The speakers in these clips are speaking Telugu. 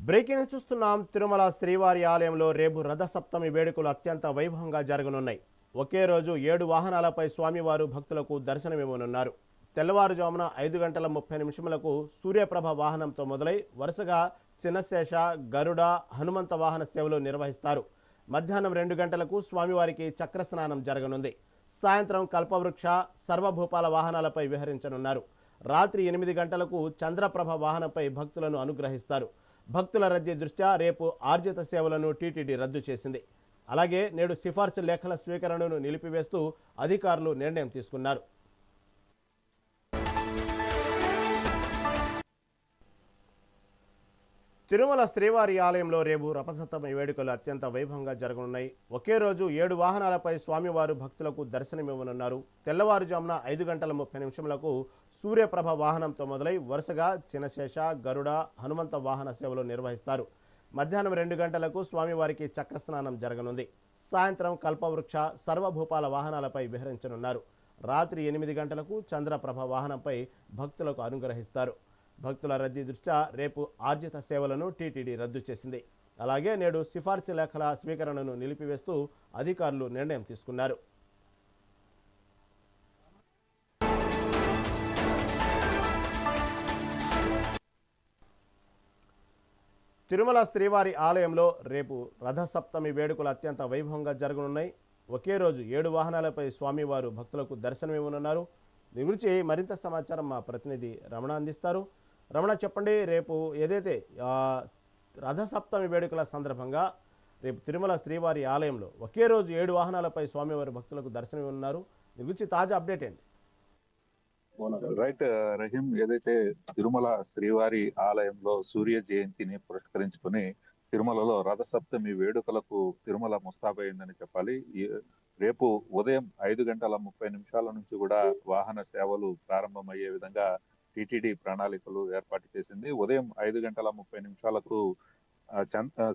బ్రేకింగ్ న్యూస్ చూస్తున్నాం. తిరుమల శ్రీవారి ఆలయంలో రేపు రథసప్తమి వేడుకలు అత్యంత వైభవంగా జరగనున్నాయి. ఒకే రోజు 7 వాహనాలపై స్వామివారు భక్తులకు దర్శనమివ్వనున్నారు. తెల్లవారుజామున 5:30 సూర్యప్రభ వాహనంతో మొదలై వరుసగా చిన్నశేష, గరుడ, హనుమంత వాహన సేవలు నిర్వహిస్తారు. మధ్యాహ్నం 2 గంటలకు స్వామివారికి చక్రస్నానం జరగనుంది. సాయంత్రం కల్పవృక్ష, సర్వభూపాల వాహనాలపై విహరించనున్నారు. రాత్రి 8 గంటలకు చంద్రప్రభ వాహనంపై భక్తులను అనుగ్రహిస్తారు. భక్తుల రద్దీ దృష్ట్యా రేపు ఆర్జిత సేవలను టీటీడీ రద్దు చేసింది. అలాగే నేడు సిఫార్సు లేఖల స్వీకరణను నిలిపివేస్తూ అధికారులు నిర్ణయం తీసుకున్నారు. తిరుమల శ్రీవారి ఆలయంలో రేపు రథసప్తమి వేడుకలు అత్యంత వైభవంగా జరగనున్నాయి. ఒకే రోజు 7 వాహనాలపై స్వామివారు భక్తులకు దర్శనమివ్వనున్నారు. తెల్లవారుజామున 5:30 సూర్యప్రభ వాహనంతో మొదలై వరుసగా చిన్నశేష, గరుడ, హనుమంత వాహన సేవలు నిర్వహిస్తారు. మధ్యాహ్నం 2 గంటలకు స్వామివారికి చక్రస్నానం జరగనుంది. సాయంత్రం కల్పవృక్ష, సర్వభూపాల వాహనాలపై విహరించనున్నారు. రాత్రి 8 గంటలకు చంద్రప్రభ వాహనంపై భక్తులకు అనుగ్రహిస్తారు. భక్తుల రద్దీ దృష్ట్యా రేపు ఆర్జిత సేవలను టీటీడీ రద్దు చేసింది. అలాగే నేడు సిఫార్సు లేఖల స్వీకరణను నిలిపివేస్తూ అధికారులు నిర్ణయం తీసుకున్నారు. తిరుమల శ్రీవారి ఆలయంలో రేపు రథసప్తమి వేడుకలు అత్యంత వైభవంగా జరగనున్నాయి. ఒకే రోజు 7 వాహనాలపై స్వామివారు భక్తులకు దర్శనమివ్వనున్నారు. దీని గురించి మరింత సమాచారం మా ప్రతినిధి రమణ అందిస్తారు. రమణ, చెప్పండి, రేపు ఏదైతే రథసప్తమి వేడుకల సందర్భంగా రేపు తిరుమల శ్రీవారి ఆలయంలో ఒకే రోజు 7 వాహనాలపై స్వామివారి భక్తులకు దర్శనమివ్వనున్నారు. దీని గురించి తాజా అప్డేట్ ఏంటి? రైట్ రహీం, ఏదైతే తిరుమల శ్రీవారి ఆలయంలో సూర్య జయంతిని పురస్కరించుకుని తిరుమలలో రథసప్తమి వేడుకలకు తిరుమల ముస్తాబైందని చెప్పాలి. రేపు ఉదయం 5:30 నుంచి కూడా వాహన సేవలు ప్రారంభమయ్యే విధంగా టిటిడి ప్రణాళికలు ఏర్పాటు చేసింది. ఉదయం 5:30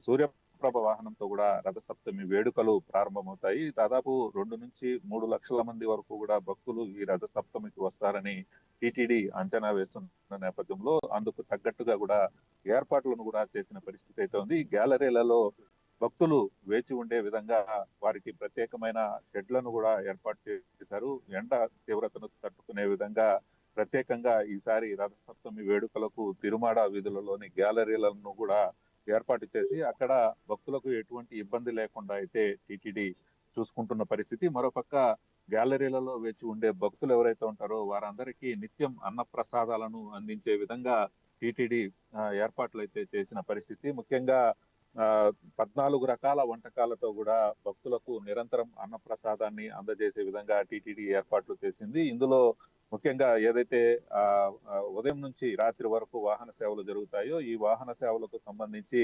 సూర్యప్రభ వాహనంతో కూడా రథసప్తమి వేడుకలు ప్రారంభమవుతాయి. దాదాపు 2 నుంచి 3 లక్షల మంది వరకు కూడా భక్తులు ఈ రథసప్తమికి వస్తారని టిటిడి అంచనా వేస్తున్న నేపథ్యంలో అందుకు తగ్గట్టుగా కూడా ఏర్పాట్లను కూడా చేసిన పరిస్థితి అయితే ఉంది. గ్యాలరీలలో భక్తులు వేచి ఉండే విధంగా వారికి ప్రత్యేకమైన షెడ్లను కూడా ఏర్పాటు చేశారు. ఎండ తీవ్రతను తట్టుకునే విధంగా ప్రత్యేకంగా ఈసారి రథసప్తమి వేడుకలకు తిరుమాడ వీధులలోని గ్యాలరీలను కూడా ఏర్పాటు చేసి అక్కడ భక్తులకు ఎటువంటి ఇబ్బంది లేకుండా అయితే టిటిడి చూసుకుంటున్న పరిస్థితి. మరోపక్క గ్యాలరీలలో వేచి ఉండే భక్తులు ఎవరైతే ఉంటారో వారందరికీ నిత్యం అన్నప్రసాదాలను అందించే విధంగా టిటిడి ఏర్పాట్లు అయితే చేసిన పరిస్థితి. ముఖ్యంగా 14 రకాల వంటకాలతో కూడా భక్తులకు నిరంతరం అన్నప్రసాదాన్ని అందజేసే విధంగా టిటిడి ఏర్పాట్లు చేసింది. ఇందులో ముఖ్యంగా ఏదైతే ఉదయం నుంచి రాత్రి వరకు వాహన సేవలు జరుగుతాయో ఈ వాహన సేవలకు సంబంధించి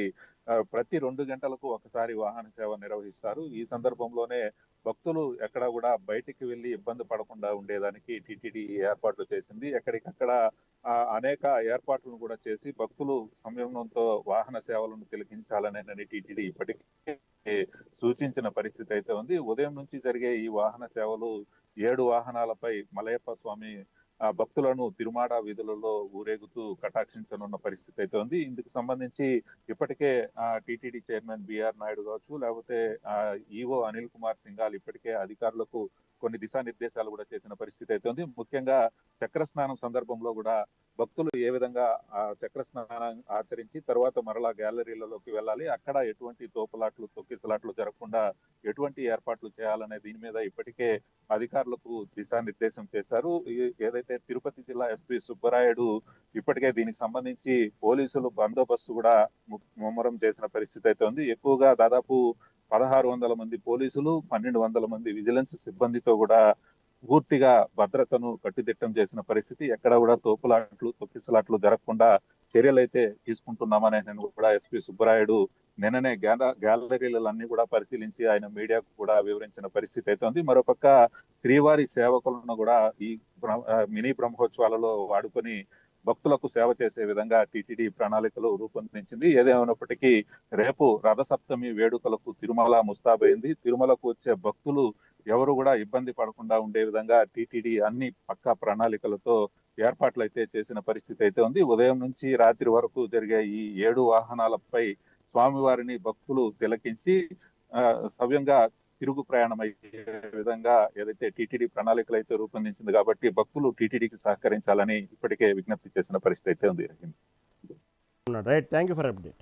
ప్రతి 2 గంటలకు ఒకసారి వాహన సేవ నిర్వహిస్తారు. ఈ సందర్భంలోనే భక్తులు ఎక్కడ కూడా బయటికి వెళ్లి ఇబ్బంది పడకుండా ఉండేదానికి టిటిడి ఏర్పాట్లు చేసింది. ఎక్కడికక్కడ అనేక ఏర్పాట్లను కూడా చేసి భక్తులు సంయమనంతో వాహన సేవలను తిలకించాలని టిటిడి ఇప్పటికే సూచించిన పరిస్థితి అయితే ఉంది. ఉదయం నుంచి జరిగే ఈ వాహన సేవలు 7 వాహనాలపై మలయప్ప స్వామి భక్తులను తిరుమాడ వీధులలో ఊరేగుతూ కటాక్షించనున్న పరిస్థితి అయితే ఉంది. ఇందుకు సంబంధించి ఇప్పటికే టిటిడి చైర్మన్ బిఆర్ నాయుడు కావచ్చు, లేకపోతే ఈవో అనిల్ కుమార్ సింఘాల్ ఇప్పటికే అధికారులకు కొన్ని దిశానిర్దేశాలు కూడా చేసిన పరిస్థితి అయితే ఉంది. ముఖ్యంగా చక్ర స్నానం సందర్భంలో కూడా భక్తులు ఏ విధంగా చక్ర స్నానం ఆచరించి తర్వాత మరలా గ్యాలరీలలోకి వెళ్ళాలి, అక్కడ ఎటువంటి తోపులాట్లు తొక్కిసలాట్లు జరగకుండా ఎటువంటి ఏర్పాట్లు చేయాలనే దీని మీద ఇప్పటికే అధికారులకు దిశానిర్దేశం చేశారు. ఏదైతే తిరుపతి జిల్లా ఎస్పీ సుబ్బరాయుడు ఇప్పటికే దీనికి సంబంధించి పోలీసులు బందోబస్తు కూడా ముమ్మరం చేసిన పరిస్థితి అయితే ఉంది. ఎక్కువగా దాదాపు 1600 మంది పోలీసులు, 1200 మంది విజిలెన్స్ సిబ్బందితో కూడా పూర్తిగా భద్రతను కట్టుదిట్టం చేసిన పరిస్థితి. ఎక్కడ కూడా తోపులాట్లు తొక్కిసలాట్లు జరగకుండా చర్యలు అయితే తీసుకుంటున్నామని నేను కూడా ఎస్పీ సుబ్బరాయుడు నిన్ననే గ్యాలరీలన్నీ కూడా పరిశీలించి ఆయన మీడియాకు కూడా వివరించిన పరిస్థితి అయితే ఉంది. మరోపక్క శ్రీవారి సేవకులను కూడా ఈ మినీ బ్రహ్మోత్సవాలలో వాడుకొని భక్తులకు సేవ చేసే విధంగా టిటిడి ప్రణాళికలు రూపొందించింది. ఏదేమైనప్పటికీ రేపు రథసప్తమి వేడుకలకు తిరుమల ముస్తాబైంది. తిరుమలకు వచ్చే భక్తులు ఎవరు కూడా ఇబ్బంది పడకుండా ఉండే విధంగా టీటీడీ అన్ని పక్కా ప్రణాళికలతో ఏర్పాట్లు అయితే చేసిన పరిస్థితి అయితే ఉంది. ఉదయం నుంచి రాత్రి వరకు జరిగే ఈ 7 వాహనాలపై స్వామివారిని భక్తులు తిలకించి సవ్యంగా తిరుగు ప్రయాణం అయ్యే విధంగా ఏదైతే టీటీడీ ప్రణాళికలు అయితే రూపొందించింది కాబట్టి భక్తులు టీటీడీకి సహకరించాలని ఇప్పటికే విజ్ఞప్తి చేసిన పరిస్థితి అయితే ఉంది. Right, thank you for update.